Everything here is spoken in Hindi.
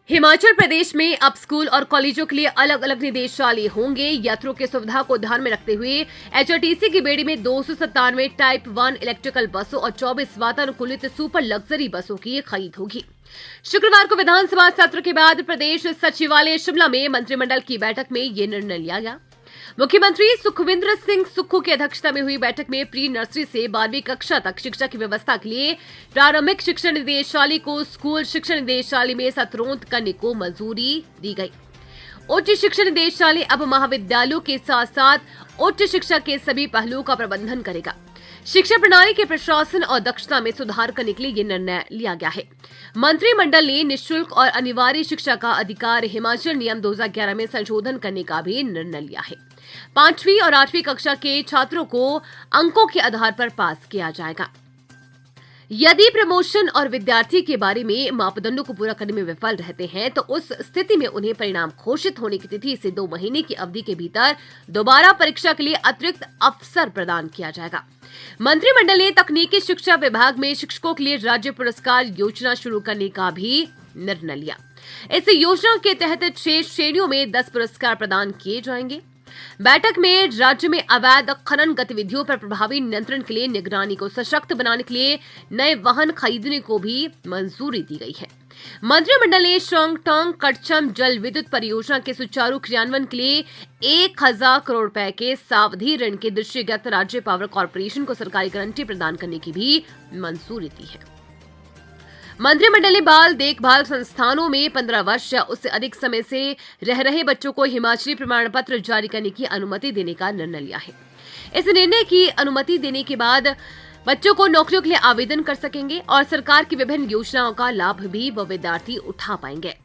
हिमाचल प्रदेश में अब स्कूल और कॉलेजों के लिए अलग अलग निदेशालय होंगे। यात्रियों की सुविधा को ध्यान में रखते हुए एचआरटीसी की बेड़ी में 297 टाइप 1 इलेक्ट्रिकल बसों और 24 वातानुकूलित सुपर लग्जरी बसों की खरीद होगी। शुक्रवार को विधानसभा सत्र के बाद प्रदेश सचिवालय शिमला में मंत्रिमंडल की बैठक में ये निर्णय लिया गया। मुख्यमंत्री सुखविंदर सिंह सुक्खू की अध्यक्षता में हुई बैठक में प्री नर्सरी से 12वीं कक्षा तक शिक्षा की व्यवस्था के लिए प्रारंभिक शिक्षा निदेशालय को स्कूल शिक्षा निदेशालय में सत्रोन्नत करने को मंजूरी दी गई। उच्च शिक्षा निदेशालय अब महाविद्यालयों के साथ साथ उच्च शिक्षा के सभी पहलुओं का प्रबंधन करेगा। शिक्षा प्रणाली के प्रशासन और दक्षता में सुधार करने के लिए ये निर्णय लिया गया है। मंत्रिमंडल ने निःशुल्क और अनिवार्य शिक्षा का अधिकार हिमाचल नियम 2011 में संशोधन करने का भी निर्णय लिया है। 5वीं और 8वीं कक्षा के छात्रों को अंकों के आधार पर पास किया जाएगा। यदि प्रमोशन और विद्यार्थी के बारे में मापदंडों को पूरा करने में विफल रहते हैं तो उस स्थिति में उन्हें परिणाम घोषित होने की तिथि से 2 महीने की अवधि के भीतर दोबारा परीक्षा के लिए अतिरिक्त अवसर प्रदान किया जाएगा। मंत्रिमंडल ने तकनीकी शिक्षा विभाग में शिक्षकों के लिए राज्य पुरस्कार योजना शुरू करने का भी निर्णय लिया। इस योजना के तहत 6 श्रेणियों में 10 पुरस्कार प्रदान किए जाएंगे। बैठक में राज्य में अवैध खनन गतिविधियों पर प्रभावी नियंत्रण के लिए निगरानी को सशक्त बनाने के लिए नए वाहन खरीदने को भी मंजूरी दी गई है। मंत्रिमंडल ने शोंगटोंग कटचम जल विद्युत परियोजना के सुचारू क्रियान्वयन के लिए 1000 करोड़ रुपए के सावधि ऋण के दृष्टिगत राज्य पावर कॉर्पोरेशन को सरकारी गारंटी प्रदान करने की भी मंजूरी दी है। मंत्रिमंडल ने बाल देखभाल संस्थानों में 15 वर्ष या उससे अधिक समय से रह रहे बच्चों को हिमाचली प्रमाण पत्र जारी करने की अनुमति देने का निर्णय लिया है। इस निर्णय की अनुमति देने के बाद बच्चों को नौकरियों के लिए आवेदन कर सकेंगे और सरकार की विभिन्न योजनाओं का लाभ भी वो विद्यार्थी उठा पाएंगे।